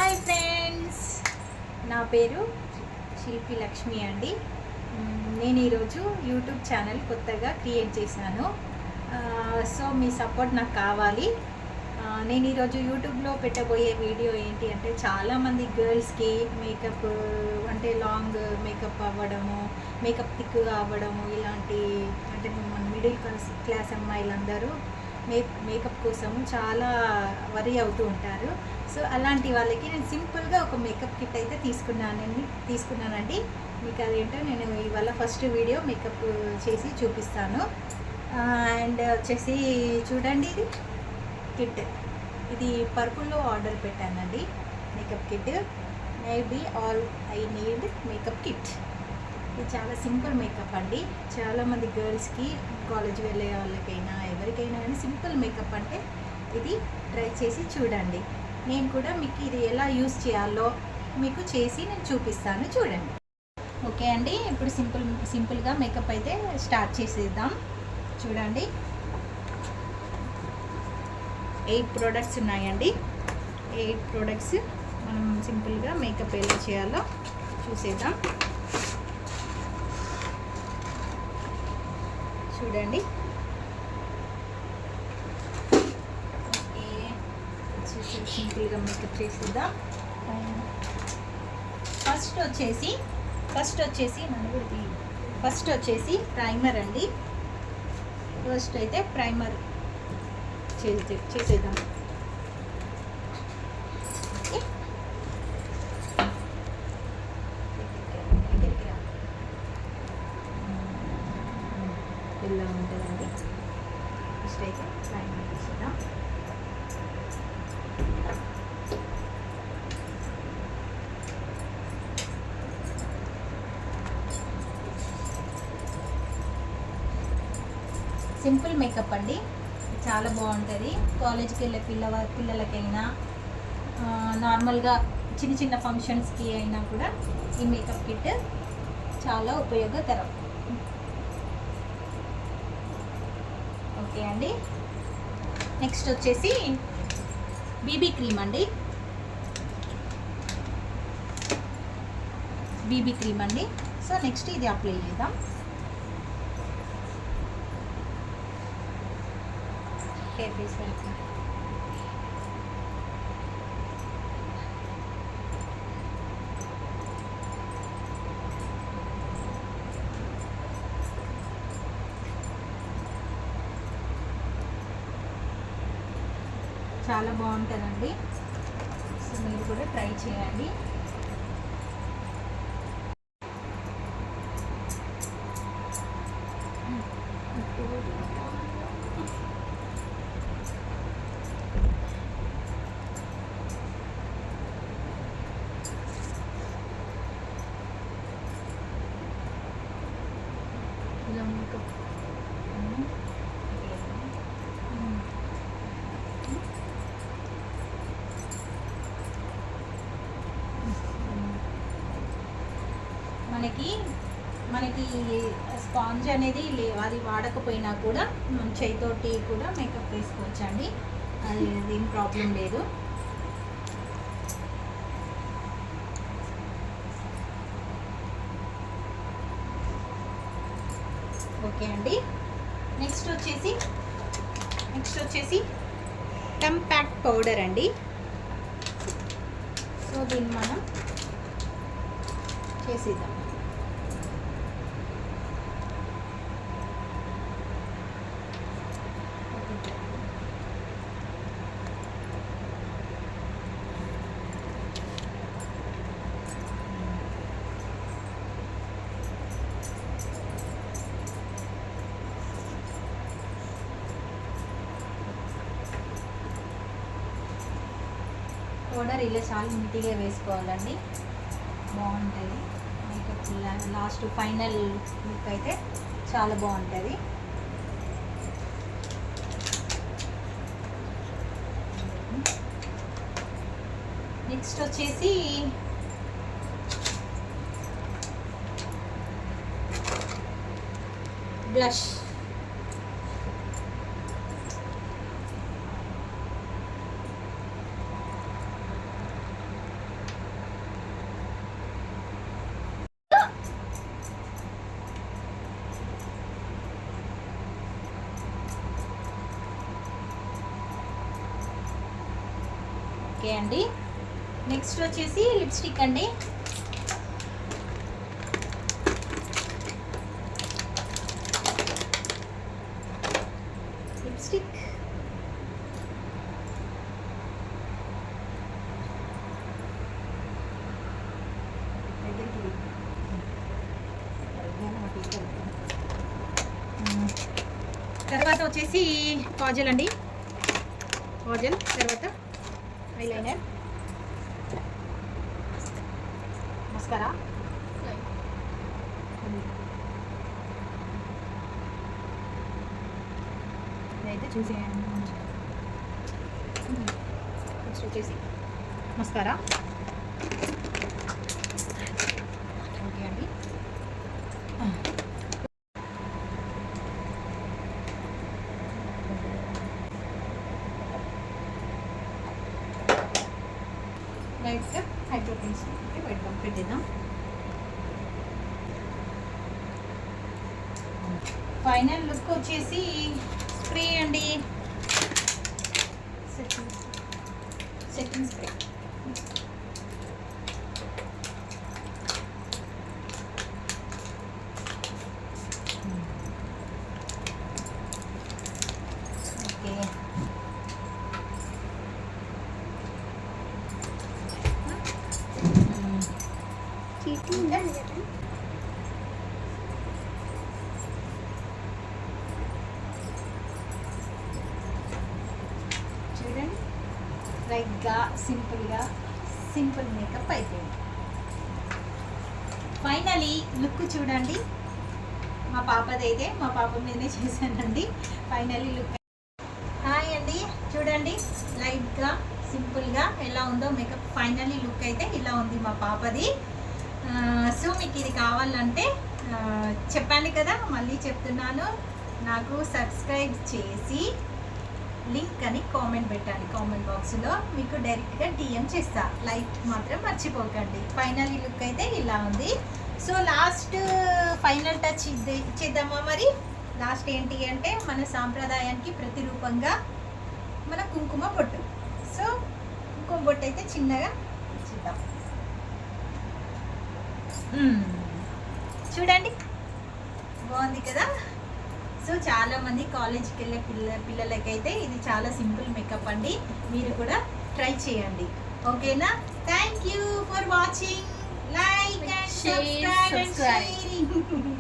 Hi friends, నా పేరు శిల్పి లక్ష్మి అండి. నేను ఈరోజు యూట్యూబ్ ఛానల్ కొత్తగా క్రియేట్ చేశాను. సో మీ సపోర్ట్ నాకు కావాలి. నేను ఈరోజు యూట్యూబ్లో పెట్టబోయే వీడియో ఏంటి అంటే, చాలామంది గర్ల్స్కి మేకప్ అంటే లాంగ్ మేకప్ అవ్వడము, మేకప్ థిక్గా అవ్వడము, ఇలాంటి అంటే మన మిడిల్ క్లాస్ అమ్మాయిలందరూ మేకప్ కోసం చాలా వరీ అవుతూ ఉంటారు. సో అలాంటి వాళ్ళకి నేను సింపుల్గా ఒక మేకప్ కిట్ అయితే తీసుకున్నానండి. మీకు అదేంటో నేను ఇవాళ ఫస్ట్ వీడియో మేకప్ చేసి చూపిస్తాను. అండ్ వచ్చేసి చూడండి, ఇది కిట్. ఇది పర్పుల్లో ఆర్డర్ పెట్టానండి. Makeup kit maybe all I need makeup kit. ఇది చాలా సింపుల్ మేకప్ అండి. చాలామంది గర్ల్స్కి, కాలేజ్ వెళ్ళే వాళ్ళకైనా ఎవరికైనా కానీ సింపుల్ మేకప్ అంటే ఇది ట్రై చేసి చూడండి. నేను కూడా మీకు ఇది ఎలా యూస్ చేయాలో మీకు చేసి నేను చూపిస్తాను, చూడండి. ఓకే అండి, ఇప్పుడు సింపుల్గా మేకప్ అయితే స్టార్ట్ చేసేద్దాం. చూడండి, 8 ప్రోడక్ట్స్ ఉన్నాయండి. 8 ప్రోడక్ట్స్ మనం సింపుల్గా మేకప్ ఎలా చేయాలో చూసేద్దాం. చూడండి, ఓకే, సింపుల్గా మేకప్ చేసేద్దాం. ఫస్ట్ వచ్చేసి ప్రైమర్ అండి. ఫస్ట్ అయితే ప్రైమర్ చేసేద్దాం. ఓకే, ఇలా ఉంటుందండి. ఫస్ట్ అయితే ప్రైమర్ వేసేద్దాం. సింపుల్ మేకప్ అండి, చాలా బాగుంటుంది. కాలేజ్కి వెళ్ళే పిల్లలకైనా నార్మల్గా చిన్న ఫంక్షన్స్కి అయినా కూడా ఈ మేకప్ కిట్ చాలా ఉపయోగకరం. ఓకే అండి, నెక్స్ట్ వచ్చేసి బీబీ క్రీమ్ అండి. సో నెక్స్ట్ ఇది అప్లై చేద్దాం. హెయిర్ బేస్ వరకు చాలా బాగుంటుందండి. సో మీరు కూడా ట్రై చేయండి. ఇలా మేకప్ మనకి స్పాంజ్ అనేది అది వాడకపోయినా కూడా మనం చేయితోటి కూడా మేకప్ వేసుకోవచ్చండి. అది ఏం ప్రాబ్లం లేదు. ఓకే అండి, నెక్స్ట్ వచ్చేసి కంపాక్ట్ పౌడర్ అండి. సో దీన్ని మనం చేసేద్దాం. పౌడర్ ఇలా చాలా నీట్గా వేసుకోవాలండి, బాగుంటుంది మేకప్. లాస్ట్ ఫైనల్ లుక్ అయితే చాలా బాగుంటుంది. నెక్స్ట్ వచ్చేసి బ్లష్. ఓకే అండి. నెక్స్ట్ వచ్చేసి లిప్స్టిక్ అండి. లిప్స్టిక్ తర్వాత వచ్చేసి కాజల్ అండి. కాజల్ తర్వాత ఐలైనర్, మస్కారా, ఇదైతే చూసేయండి. నెక్స్ట్ వచ్చేసి మస్కారా. ఓకే అండి. లైట్గా హైడ్రో పెన్సిల్ వైట్ బాల్ పెట్టేద్దాం. ఫైనల్ లుక్ వచ్చేసి స్ప్రే అండి. Setting spray. ఓకే, చూడండి లైట్గా సింపుల్ మేకప్ అయిపోయింది. ఫైనలీ లుక్ చూడండి. మా పాపదైతే మా పాప మీదే చేశానండి. Finally look. హాయ్ అండి, చూడండి లైట్గా సింపుల్గా ఎలా ఉందో మేకప్. ఫైనలీ లుక్ అయితే ఇలా ఉంది మా పాపది. సో మీకు ఇది కావాలంటే చెప్పాను కదా, మళ్ళీ చెప్తున్నాను, నాకు సబ్స్క్రైబ్ చేసి లింక్ అని కామెంట్ పెట్టండి. కామెంట్ బాక్స్లో మీకు డైరెక్ట్గా డిఎం చేస్తా. లైక్ మాత్రం మర్చిపోకండి. ఫైనల్ లుక్ అయితే ఇలా ఉంది. సో లాస్ట్ ఫైనల్ టచ్ ఇచ్చేద్దామా మరి. లాస్ట్ ఏంటి అంటే మన సాంప్రదాయానికి ప్రతిరూపంగా మన కుంకుమ బొట్టు. సో కుంకుమ బొట్టు అయితే చిన్నగా ఇచ్చిద్దాం. చూడండి బాగుంది కదా. సో చాలామంది కాలేజ్కి వెళ్ళే పిల్లలకైతే ఇది చాలా సింపుల్ మేకప్ అండి. మీరు కూడా ట్రై చేయండి. ఓకేనా? Thank you for watching. Like and subscribe.